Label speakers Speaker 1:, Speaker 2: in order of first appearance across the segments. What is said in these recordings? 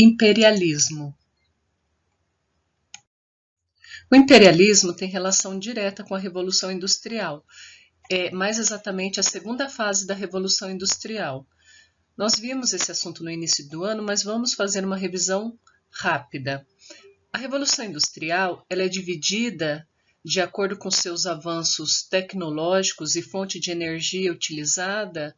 Speaker 1: Imperialismo. O imperialismo tem relação direta com a Revolução Industrial, mais exatamente a segunda fase da Revolução Industrial. Nós vimos esse assunto no início do ano, mas vamos fazer uma revisão rápida. A Revolução Industrial ela é dividida de acordo com seus avanços tecnológicos e fonte de energia utilizada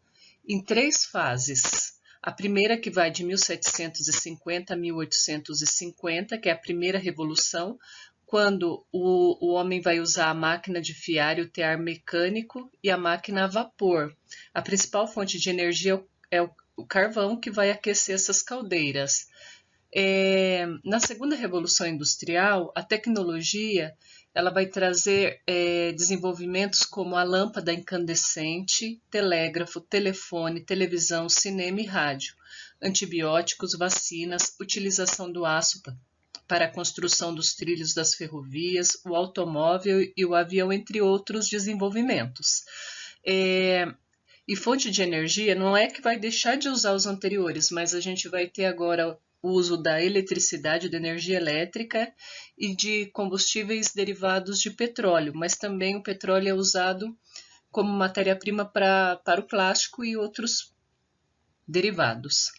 Speaker 1: em 3 fases. A primeira que vai de 1750 a 1850, que é a primeira revolução, quando o homem vai usar a máquina de fiar e o tear mecânico e a máquina a vapor. A principal fonte de energia é o carvão que vai aquecer essas caldeiras. Na segunda revolução industrial, a tecnologia ela vai trazer desenvolvimentos como a lâmpada incandescente, telégrafo, telefone, televisão, cinema e rádio, antibióticos, vacinas, utilização do aço para a construção dos trilhos das ferrovias, o automóvel e o avião, entre outros desenvolvimentos. E fonte de energia não é que vai deixar de usar os anteriores, mas a gente vai ter agora o uso da eletricidade, da energia elétrica e de combustíveis derivados de petróleo, mas também o petróleo é usado como matéria-prima para o plástico e outros derivados.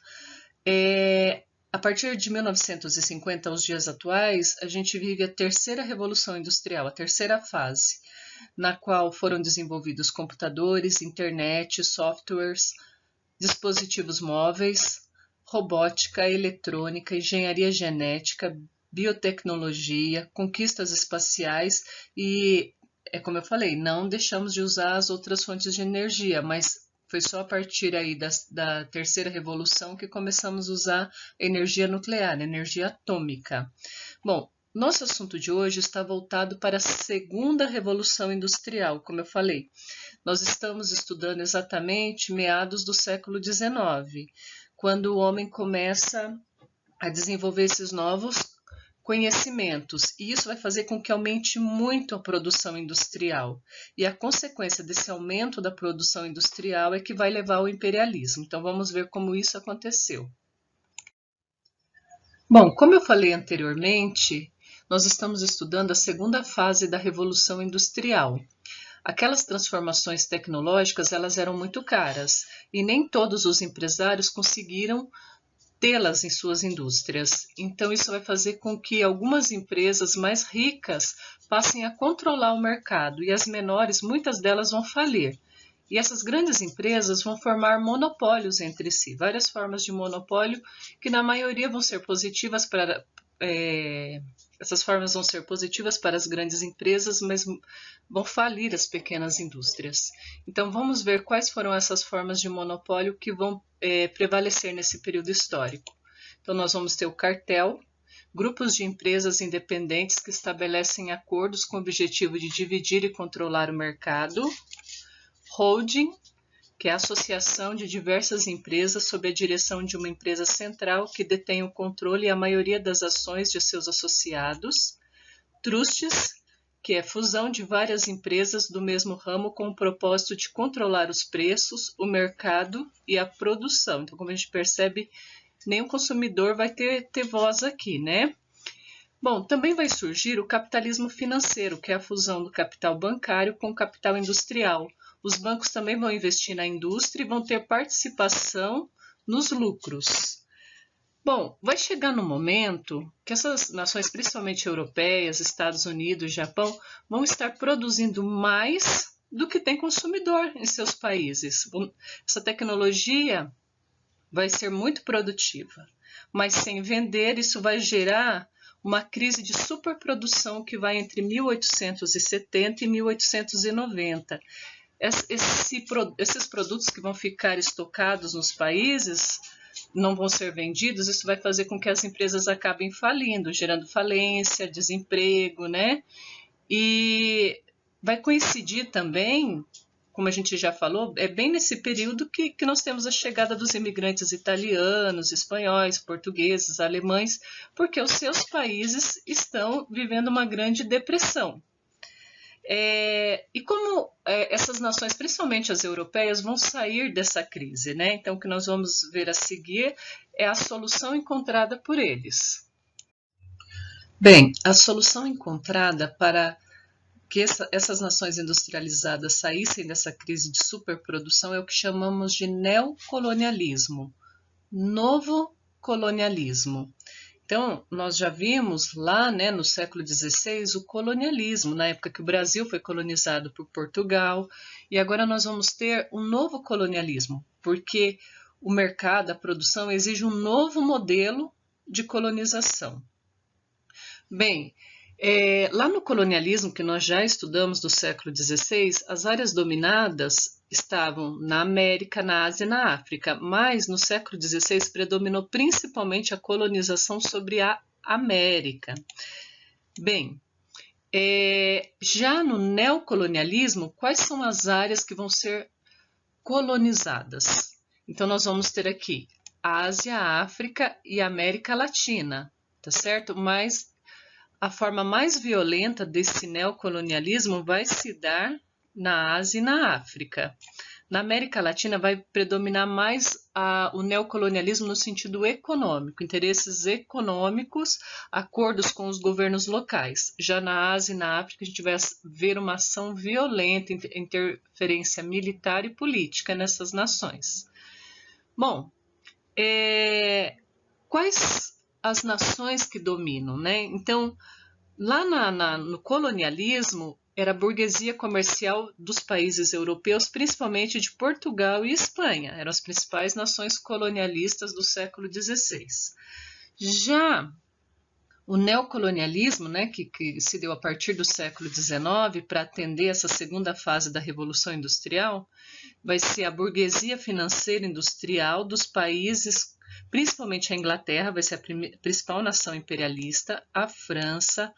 Speaker 1: A partir de 1950 aos dias atuais, a gente vive a terceira revolução industrial, a terceira fase, na qual foram desenvolvidos computadores, internet, softwares, dispositivos móveis, robótica, eletrônica, engenharia genética, biotecnologia, conquistas espaciais e, como eu falei, não deixamos de usar as outras fontes de energia, mas foi só a partir aí da terceira revolução que começamos a usar energia nuclear, energia atômica. Bom, nosso assunto de hoje está voltado para a segunda revolução industrial, como eu falei. Nós estamos estudando exatamente meados do século XIX, quando o homem começa a desenvolver esses novos conhecimentos, e isso vai fazer com que aumente muito a produção industrial. E a consequência desse aumento da produção industrial é que vai levar ao imperialismo. Então vamos ver como isso aconteceu. Bom, como eu falei anteriormente, nós estamos estudando a segunda fase da Revolução Industrial. Aquelas transformações tecnológicas, elas eram muito caras e nem todos os empresários conseguiram tê-las em suas indústrias. Então isso vai fazer com que algumas empresas mais ricas passem a controlar o mercado e as menores, muitas delas vão falir. E essas grandes empresas vão formar monopólios entre si, várias formas de monopólio que na maioria vão ser positivas para essas formas vão ser positivas para as grandes empresas, mas vão falir as pequenas indústrias. Então vamos ver quais foram essas formas de monopólio que vão prevalecer nesse período histórico. Então nós vamos ter o cartel, grupos de empresas independentes que estabelecem acordos com o objetivo de dividir e controlar o mercado, holding, que é a associação de diversas empresas sob a direção de uma empresa central que detém o controle e a maioria das ações de seus associados, trusts, que é fusão de várias empresas do mesmo ramo com o propósito de controlar os preços, o mercado e a produção. Então, como a gente percebe, nenhum consumidor vai ter voz aqui, né? Bom, também vai surgir o capitalismo financeiro, que é a fusão do capital bancário com o capital industrial. Os bancos também vão investir na indústria e vão ter participação nos lucros. Bom, vai chegar no momento que essas nações, principalmente europeias, Estados Unidos, Japão, vão estar produzindo mais do que tem consumidor em seus países. Essa tecnologia vai ser muito produtiva, mas sem vender, isso vai gerar uma crise de superprodução que vai entre 1870 e 1890. Esses produtos que vão ficar estocados nos países não vão ser vendidos, isso vai fazer com que as empresas acabem falindo, gerando falência, desemprego, né? E vai coincidir também, como a gente já falou, é bem nesse período que nós temos a chegada dos imigrantes italianos, espanhóis, portugueses, alemães, porque os seus países estão vivendo uma grande depressão. E como essas nações, principalmente as europeias, vão sair dessa crise, né? Então, o que nós vamos ver a seguir é a solução encontrada por eles. Bem, a solução encontrada para que essas nações industrializadas saíssem dessa crise de superprodução é o que chamamos de neocolonialismo, novo colonialismo. Então, nós já vimos lá, né, no século XVI o colonialismo, na época que o Brasil foi colonizado por Portugal, e agora nós vamos ter um novo colonialismo, porque o mercado, a produção exige um novo modelo de colonização. Bem, lá no colonialismo, que nós já estudamos do século XVI, as áreas dominadas estavam na América, na Ásia e na África, mas no século XVI predominou principalmente a colonização sobre a América. Bem, já no neocolonialismo, quais são as áreas que vão ser colonizadas? Então, nós vamos ter aqui Ásia, África e América Latina, tá certo? Mas a forma mais violenta desse neocolonialismo vai se dar na Ásia e na África. Na América Latina vai predominar mais o neocolonialismo no sentido econômico, interesses econômicos, acordos com os governos locais. Já na Ásia e na África a gente vai ver uma ação violenta, interferência militar e política nessas nações. Bom, quais as nações que dominam, né? Então, lá no colonialismo, era a burguesia comercial dos países europeus, principalmente de Portugal e Espanha. Eram as principais nações colonialistas do século XVI. Já o neocolonialismo, né, que se deu a partir do século XIX para atender essa segunda fase da Revolução Industrial, vai ser a burguesia financeira industrial dos países, principalmente a Inglaterra, vai ser a principal nação imperialista, a França,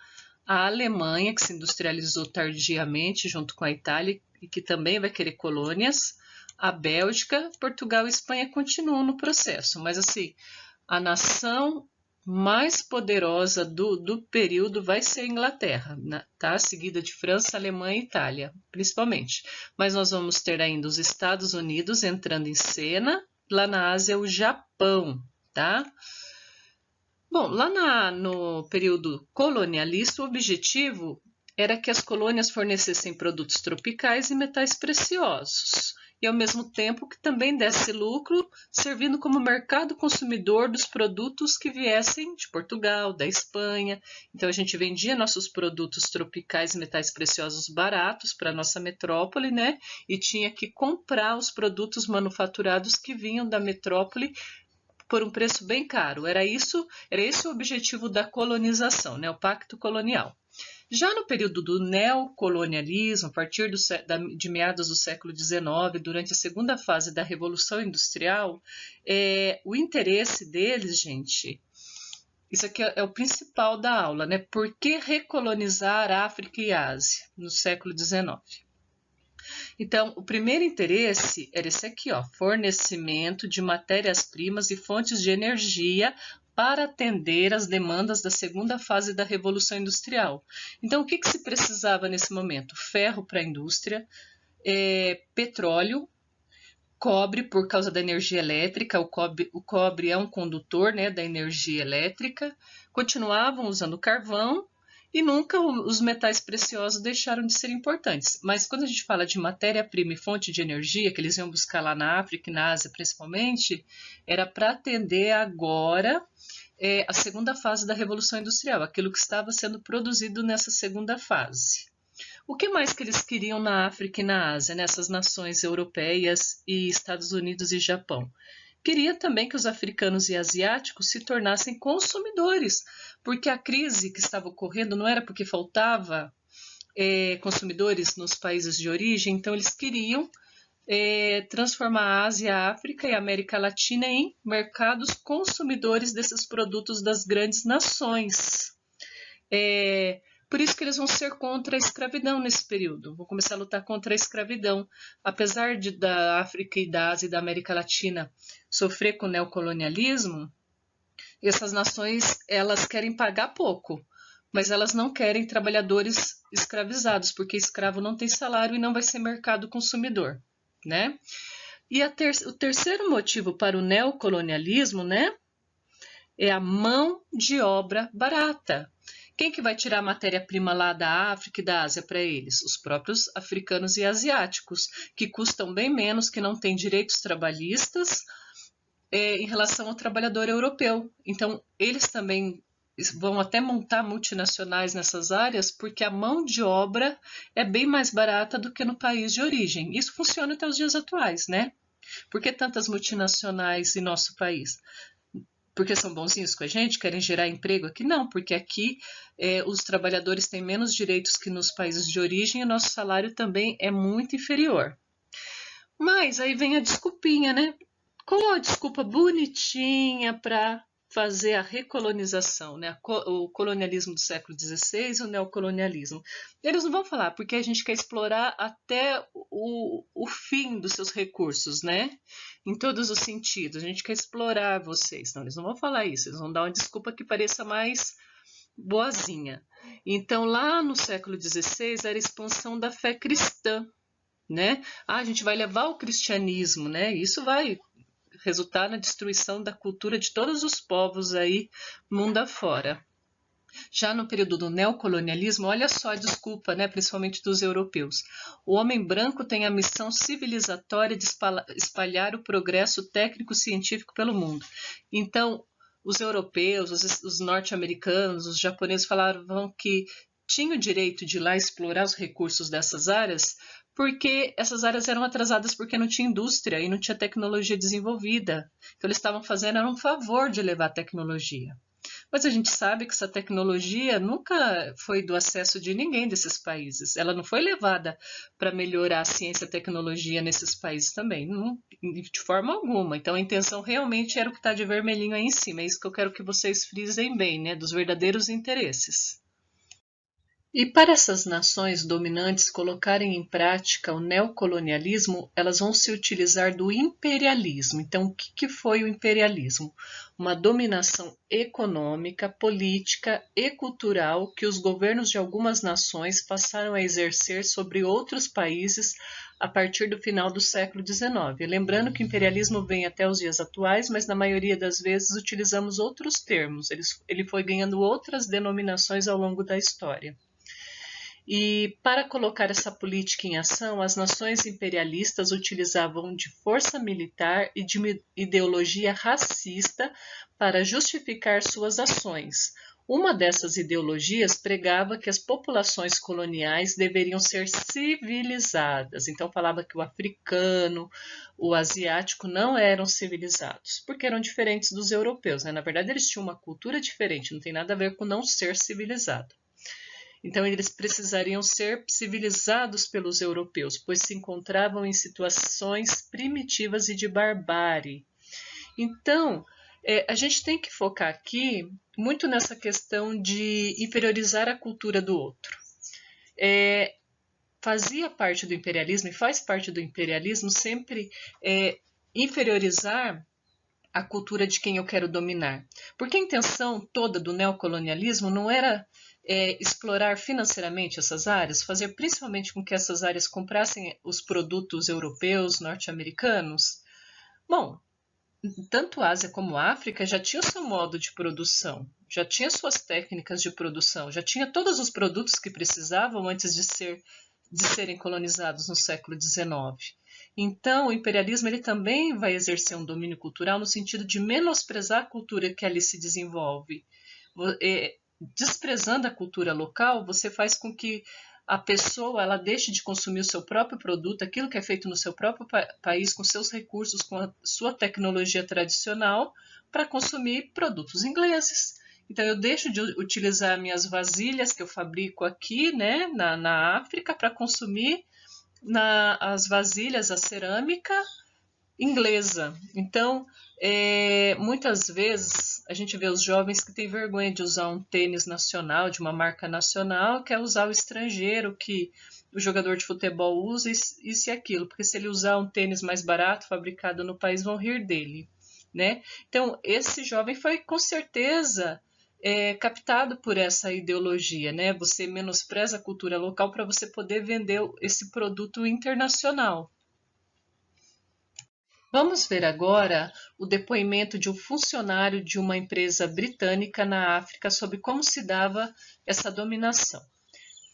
Speaker 1: a Alemanha, que se industrializou tardiamente junto com a Itália e que também vai querer colônias, a Bélgica, Portugal e Espanha continuam no processo, mas assim, a nação mais poderosa do período vai ser a Inglaterra, tá? Seguida de França, Alemanha e Itália, principalmente. Mas nós vamos ter ainda os Estados Unidos entrando em cena, lá na Ásia o Japão, tá? Bom, lá no período colonialista, o objetivo era que as colônias fornecessem produtos tropicais e metais preciosos, e ao mesmo tempo que também desse lucro, servindo como mercado consumidor dos produtos que viessem de Portugal, da Espanha. Então a gente vendia nossos produtos tropicais e metais preciosos baratos para a nossa metrópole, né? E tinha que comprar os produtos manufaturados que vinham da metrópole por um preço bem caro. Era esse o objetivo da colonização, né? O pacto colonial. Já no período do neocolonialismo, a partir de meados do século XIX, durante a segunda fase da Revolução Industrial, o interesse deles, gente, isso aqui é o principal da aula, né? Por que recolonizar África e Ásia no século XIX? Então, o primeiro interesse era esse aqui, ó, fornecimento de matérias-primas e fontes de energia para atender às demandas da segunda fase da Revolução Industrial. Então, o que se precisava nesse momento? Ferro para a indústria, petróleo, cobre por causa da energia elétrica, o cobre é um condutor, né, da energia elétrica, continuavam usando carvão e nunca os metais preciosos deixaram de ser importantes. Mas quando a gente fala de matéria-prima e fonte de energia, que eles iam buscar lá na África e na Ásia principalmente, era para atender agora a segunda fase da Revolução Industrial, aquilo que estava sendo produzido nessa segunda fase. O que mais que eles queriam na África e na Ásia, nessas nações europeias e Estados Unidos e Japão? Queria também que os africanos e asiáticos se tornassem consumidores, porque a crise que estava ocorrendo não era porque faltava consumidores nos países de origem, então eles queriam transformar a Ásia, a África e a América Latina em mercados consumidores desses produtos das grandes nações. Por isso que eles vão ser contra a escravidão nesse período, vão começar a lutar contra a escravidão. Apesar da África e da Ásia e da América Latina sofrer com o neocolonialismo, essas nações elas querem pagar pouco, mas elas não querem trabalhadores escravizados, porque escravo não tem salário e não vai ser mercado consumidor, né? E o terceiro motivo para o neocolonialismo, né, é a mão de obra barata. Quem que vai tirar a matéria-prima lá da África e da Ásia para eles? Os próprios africanos e asiáticos, que custam bem menos, que não têm direitos trabalhistas em relação ao trabalhador europeu. Então, eles também vão até montar multinacionais nessas áreas porque a mão de obra é bem mais barata do que no país de origem. Isso funciona até os dias atuais, né? Por que tantas multinacionais em nosso país? Porque são bonzinhos com a gente, querem gerar emprego aqui? Não, porque aqui os trabalhadores têm menos direitos que nos países de origem e o nosso salário também é muito inferior. Mas aí vem a desculpinha, né? Qual a desculpa bonitinha para fazer a recolonização, né? O colonialismo do século XVI e o neocolonialismo? Eles não vão falar porque a gente quer explorar até o fim dos seus recursos, né? Em todos os sentidos. A gente quer explorar vocês. Não, eles não vão falar isso. Eles vão dar uma desculpa que pareça mais boazinha. Então, lá no século XVI era a expansão da fé cristã, né? A gente vai levar o cristianismo, né? Isso vai resultar na destruição da cultura de todos os povos aí mundo afora. Já no período do neocolonialismo, olha só a desculpa, né, principalmente dos europeus. O homem branco tem a missão civilizatória de espalhar o progresso técnico-científico pelo mundo. Então, os europeus, os norte-americanos, os japoneses falavam que tinham o direito de ir lá explorar os recursos dessas áreas porque essas áreas eram atrasadas porque não tinha indústria e não tinha tecnologia desenvolvida. Então, eles estavam fazendo era um favor de levar tecnologia. Mas a gente sabe que essa tecnologia nunca foi do acesso de ninguém desses países. Ela não foi levada para melhorar a ciência e a tecnologia nesses países também, não, de forma alguma. Então a intenção realmente era o que está de vermelhinho aí em cima. É isso que eu quero que vocês frisem bem, né? Dos verdadeiros interesses. E para essas nações dominantes colocarem em prática o neocolonialismo, elas vão se utilizar do imperialismo. Então, o que foi o imperialismo? Uma dominação econômica, política e cultural que os governos de algumas nações passaram a exercer sobre outros países a partir do final do século XIX. Lembrando que o imperialismo vem até os dias atuais, mas na maioria das vezes utilizamos outros termos. Ele foi ganhando outras denominações ao longo da história. E para colocar essa política em ação, as nações imperialistas utilizavam de força militar e de ideologia racista para justificar suas ações. Uma dessas ideologias pregava que as populações coloniais deveriam ser civilizadas. Então falava que o africano, o asiático não eram civilizados, porque eram diferentes dos europeus, né? Na verdade, eles tinham uma cultura diferente, não tem nada a ver com não ser civilizado. Então, eles precisariam ser civilizados pelos europeus, pois se encontravam em situações primitivas e de barbárie. Então, a gente tem que focar aqui muito nessa questão de inferiorizar a cultura do outro. Fazia parte do imperialismo e faz parte do imperialismo sempre inferiorizar a cultura de quem eu quero dominar. Porque a intenção toda do neocolonialismo não era explorar financeiramente essas áreas, fazer principalmente com que essas áreas comprassem os produtos europeus, norte-americanos. Bom, tanto a Ásia como a África já tinha o seu modo de produção, já tinha suas técnicas de produção, já tinha todos os produtos que precisavam antes de serem colonizados no século XIX. Então, o imperialismo ele também vai exercer um domínio cultural no sentido de menosprezar a cultura que ali se desenvolve. Desprezando a cultura local, você faz com que a pessoa ela deixe de consumir o seu próprio produto, aquilo que é feito no seu próprio país, com seus recursos, com a sua tecnologia tradicional, para consumir produtos ingleses. Então, eu deixo de utilizar minhas vasilhas que eu fabrico aqui, né, na África, para consumir as vasilhas, a cerâmica inglesa. Então, muitas vezes a gente vê os jovens que têm vergonha de usar um tênis nacional, de uma marca nacional, quer usar o estrangeiro que o jogador de futebol usa isso e aquilo, porque se ele usar um tênis mais barato, fabricado no país, vão rir dele, né? Então, esse jovem foi com certeza captado por essa ideologia, né? Você menospreza a cultura local para você poder vender esse produto internacional. Vamos ver agora o depoimento de um funcionário de uma empresa britânica na África sobre como se dava essa dominação.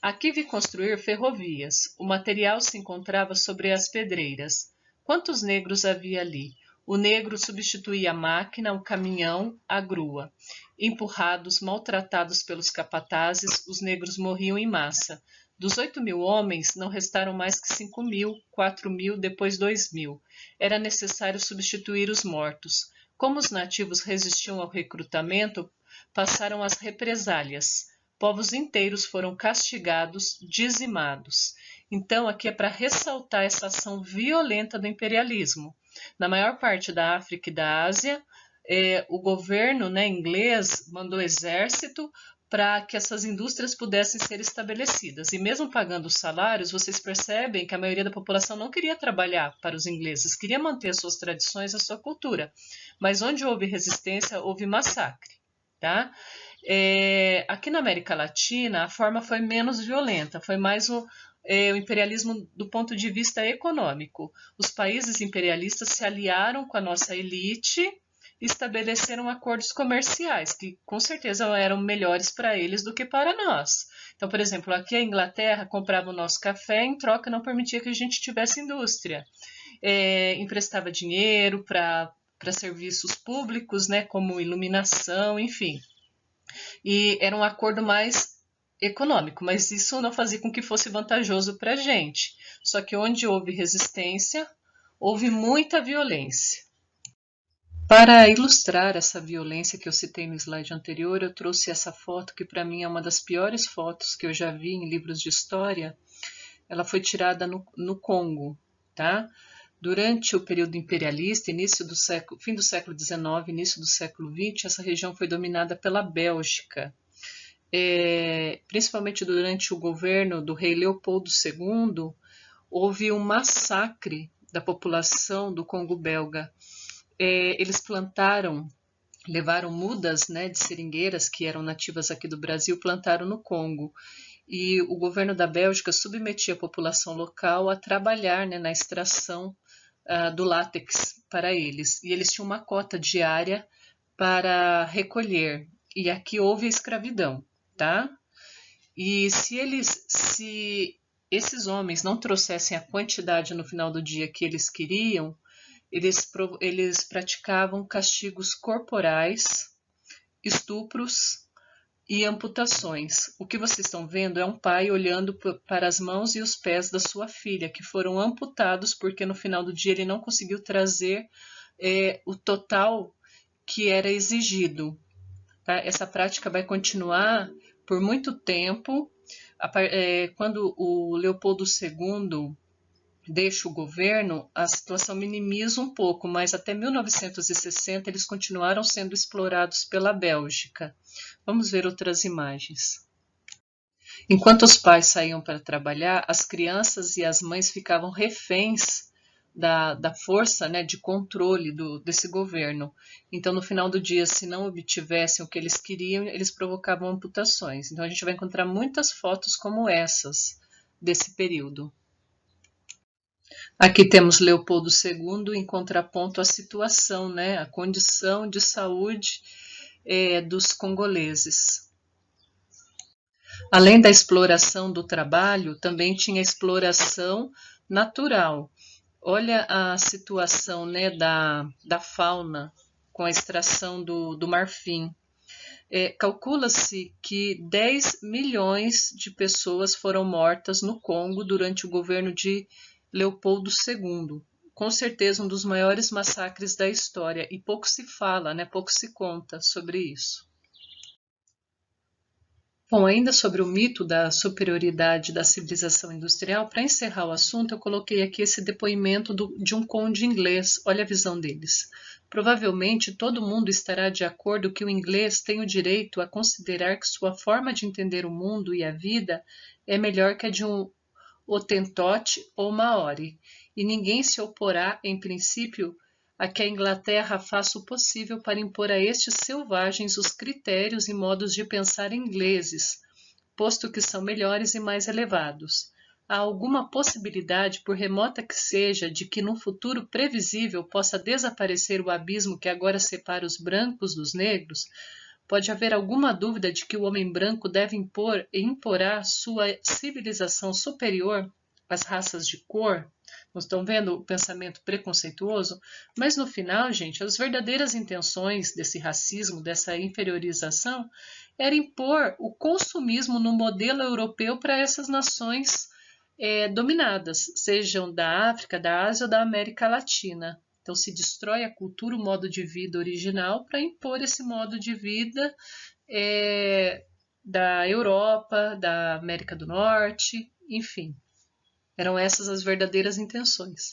Speaker 1: Aqui vi construir ferrovias. O material se encontrava sobre as pedreiras. Quantos negros havia ali? O negro substituía a máquina, o caminhão, a grua. Empurrados, maltratados pelos capatazes, os negros morriam em massa. Dos 8.000 homens, não restaram mais que 5.000, 4.000, depois 2.000. Era necessário substituir os mortos. Como os nativos resistiam ao recrutamento, passaram as represálias. Povos inteiros foram castigados, dizimados. Então, aqui é para ressaltar essa ação violenta do imperialismo. Na maior parte da África e da Ásia, o governo, inglês mandou exército para que essas indústrias pudessem ser estabelecidas. E mesmo pagando os salários, vocês percebem que a maioria da população não queria trabalhar para os ingleses, queria manter as suas tradições, a sua cultura. Mas onde houve resistência, houve massacre. Tá? Aqui na América Latina, a forma foi menos violenta, foi mais o imperialismo do ponto de vista econômico. Os países imperialistas se aliaram com a nossa elite e estabeleceram acordos comerciais, que com certeza eram melhores para eles do que para nós. Então, por exemplo, aqui a Inglaterra comprava o nosso café, em troca não permitia que a gente tivesse indústria. Emprestava dinheiro para serviços públicos, como iluminação, enfim. E era um acordo mais econômico, mas isso não fazia com que fosse vantajoso para a gente. Só que onde houve resistência, houve muita violência. Para ilustrar essa violência que eu citei no slide anterior, eu trouxe essa foto que para mim é uma das piores fotos que eu já vi em livros de história. Ela foi tirada no Congo, tá? Durante o período imperialista, fim do século XIX, início do século XX, essa região foi dominada pela Bélgica. Principalmente durante o governo do rei Leopoldo II, houve um massacre da população do Congo belga. Eles levaram mudas de seringueiras que eram nativas aqui do Brasil, plantaram no Congo. E o governo da Bélgica submetia a população local a trabalhar na extração do látex para eles. E eles tinham uma cota diária para recolher. E aqui houve a escravidão, tá? E se esses homens não trouxessem a quantidade no final do dia que eles queriam, eles praticavam castigos corporais, estupros e amputações. O que vocês estão vendo é um pai olhando para as mãos e os pés da sua filha, que foram amputados porque no final do dia ele não conseguiu trazer o total que era exigido. Tá? Essa prática vai continuar por muito tempo. Quando o Leopoldo II deixa o governo, a situação minimiza um pouco, mas até 1960 eles continuaram sendo explorados pela Bélgica. Vamos ver outras imagens. Enquanto os pais saíam para trabalhar, as crianças e as mães ficavam reféns da força de controle desse governo. Então, no final do dia, se não obtivessem o que eles queriam, eles provocavam amputações. Então, a gente vai encontrar muitas fotos como essas desse período. Aqui temos Leopoldo II em contraponto à situação, a condição de saúde dos congoleses. Além da exploração do trabalho, também tinha exploração natural. Olha a situação da fauna com a extração do marfim. Calcula-se que 10 milhões de pessoas foram mortas no Congo durante o governo de Leopoldo II. Com certeza um dos maiores massacres da história, e pouco se fala, pouco se conta sobre isso. Bom, ainda sobre o mito da superioridade da civilização industrial, para encerrar o assunto, eu coloquei aqui esse depoimento de um conde inglês. Olha a visão deles. Provavelmente todo mundo estará de acordo que o inglês tem o direito a considerar que sua forma de entender o mundo e a vida é melhor que a de um Hotentote ou Maori, e ninguém se oporá, em princípio, a que a Inglaterra faça o possível para impor a estes selvagens os critérios e modos de pensar ingleses, posto que são melhores e mais elevados. há alguma possibilidade, por remota que seja, de que num futuro previsível possa desaparecer o abismo que agora separa os brancos dos negros? Pode haver alguma dúvida de que o homem branco deve impor e imporá sua civilização superior às raças de cor? Nós estamos vendo o pensamento preconceituoso? Mas no final, gente, as verdadeiras intenções desse racismo, dessa inferiorização, era impor o consumismo no modelo europeu para essas nações dominadas, sejam da África, da Ásia ou da América Latina. Então se destrói a cultura, o modo de vida original para impor esse modo de vida da Europa, da América do Norte, enfim. Eram essas as verdadeiras intenções.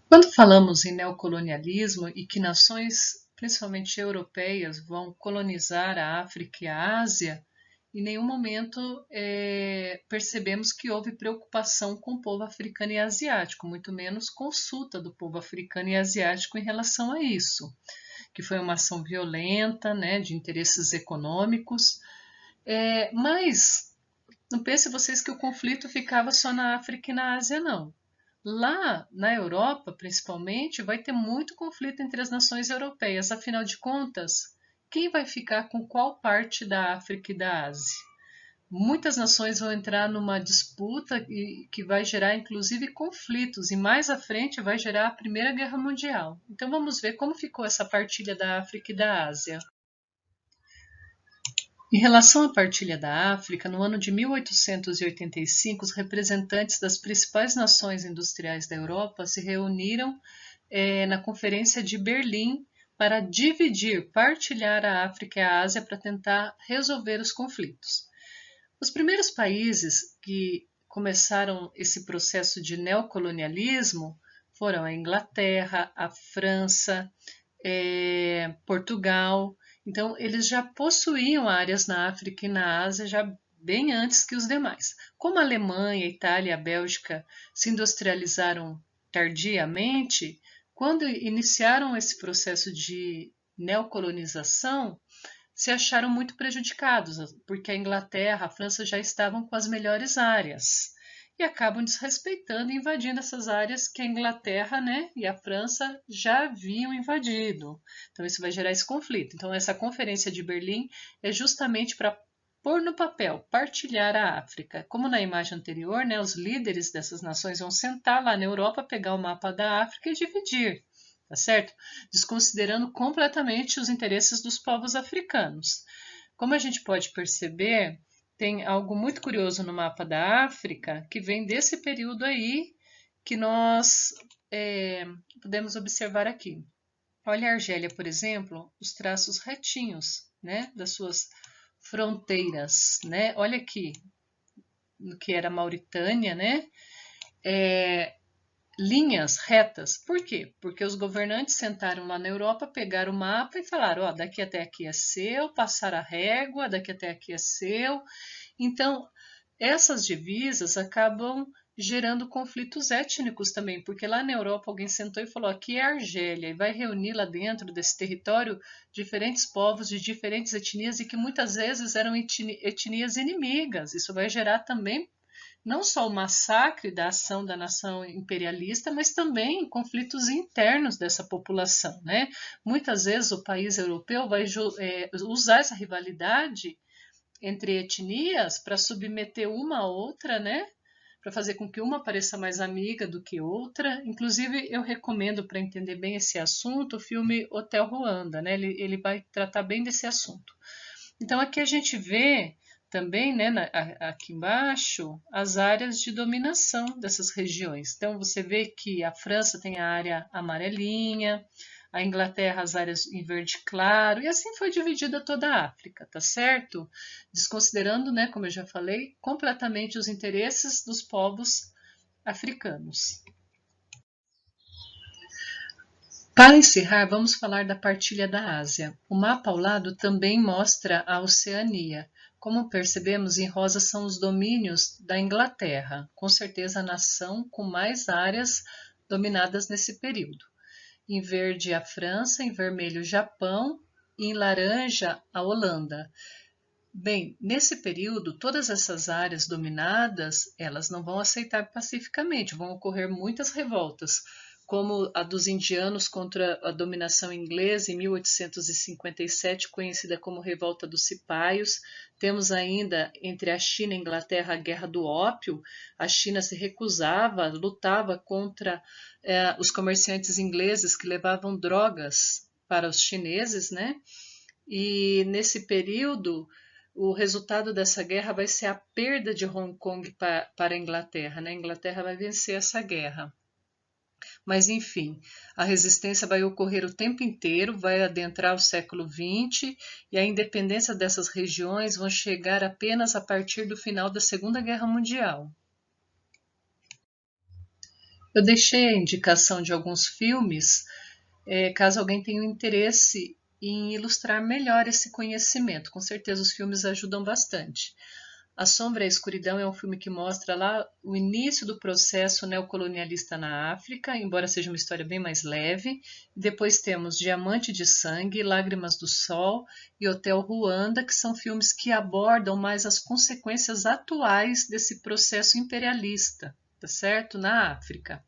Speaker 1: Quando falamos em neocolonialismo e que nações, principalmente europeias, vão colonizar a África e a Ásia, em nenhum momento percebemos que houve preocupação com o povo africano e asiático, muito menos consulta do povo africano e asiático em relação a isso, que foi uma ação violenta, né, de interesses econômicos, mas não pense vocês que o conflito ficava só na África e na Ásia, não. Lá na Europa, principalmente, vai ter muito conflito entre as nações europeias. Afinal de contas, quem vai ficar com qual parte da África e da Ásia? Muitas nações vão entrar numa disputa que vai gerar, inclusive, conflitos, e mais à frente vai gerar a Primeira Guerra Mundial. Então vamos ver como ficou essa partilha da África e da Ásia. Em relação à partilha da África, no ano de 1885, os representantes das principais nações industriais da Europa se reuniram na Conferência de Berlim para dividir, partilhar a África e a Ásia para tentar resolver os conflitos. Os primeiros países que começaram esse processo de neocolonialismo foram a Inglaterra, a França, Portugal. Então, eles já possuíam áreas na África e na Ásia já bem antes que os demais. Como a Alemanha, a Itália e a Bélgica se industrializaram tardiamente, quando iniciaram esse processo de neocolonização, se acharam muito prejudicados, porque a Inglaterra, a França já estavam com as melhores áreas e acabam desrespeitando e invadindo essas áreas que a Inglaterra, né, e a França já haviam invadido. Então isso vai gerar esse conflito. Então essa conferência de Berlim é justamente para pôr no papel, partilhar a África. Como na imagem anterior, né, os líderes dessas nações vão sentar lá na Europa, pegar o mapa da África e dividir, tá certo? Desconsiderando completamente os interesses dos povos africanos. Como a gente pode perceber, tem algo muito curioso no mapa da África que vem desse período aí que nós podemos observar aqui. Olha a Argélia, por exemplo, os traços retinhos, né, das suas fronteiras, né? Olha aqui, no que era a Mauritânia, né? Linhas retas. Por quê? Porque os governantes sentaram lá na Europa, pegaram o mapa e falaram, ó, daqui até aqui é seu, passaram a régua, daqui até aqui é seu. Então, essas divisas acabam gerando conflitos étnicos também, porque lá na Europa alguém sentou e falou, aqui é a Argélia, e vai reunir lá dentro desse território diferentes povos de diferentes etnias e que muitas vezes eram etnias inimigas. Isso vai gerar também não só o massacre da ação da nação imperialista, mas também conflitos internos dessa população, né? Muitas vezes o país europeu vai usar essa rivalidade entre etnias para submeter uma a outra, né? Para fazer com que uma pareça mais amiga do que outra. Inclusive, eu recomendo, para entender bem esse assunto, o filme Hotel Ruanda, né? Ele vai tratar bem desse assunto. Então, aqui a gente vê também, né, aqui embaixo, as áreas de dominação dessas regiões. Então, você vê que a França tem a área amarelinha, a Inglaterra as áreas em verde claro, e assim foi dividida toda a África, tá certo? Desconsiderando, né, como eu já falei, completamente os interesses dos povos africanos. Para encerrar, vamos falar da partilha da Ásia. O mapa ao lado também mostra a Oceania. Como percebemos, em rosa são os domínios da Inglaterra, com certeza a nação com mais áreas dominadas nesse período. Em verde a França, em vermelho o Japão e em laranja a Holanda. Bem, nesse período, todas essas áreas dominadas, elas não vão aceitar pacificamente, vão ocorrer muitas revoltas, como a dos indianos contra a dominação inglesa em 1857, conhecida como Revolta dos Cipaios. Temos ainda entre a China e a Inglaterra a Guerra do Ópio. A China se recusava, lutava contra os comerciantes ingleses que levavam drogas para os chineses, né? E nesse período, o resultado dessa guerra vai ser a perda de Hong Kong para a Inglaterra, né? A Inglaterra vai vencer essa guerra. Mas, enfim, a resistência vai ocorrer o tempo inteiro, vai adentrar o século XX e a independência dessas regiões vão chegar apenas a partir do final da Segunda Guerra Mundial. Eu deixei a indicação de alguns filmes, caso alguém tenha interesse em ilustrar melhor esse conhecimento. Com certeza os filmes ajudam bastante. A Sombra e a Escuridão é um filme que mostra lá o início do processo neocolonialista na África, embora seja uma história bem mais leve. Depois temos Diamante de Sangue, Lágrimas do Sol e Hotel Ruanda, que são filmes que abordam mais as consequências atuais desse processo imperialista, tá certo? Na África.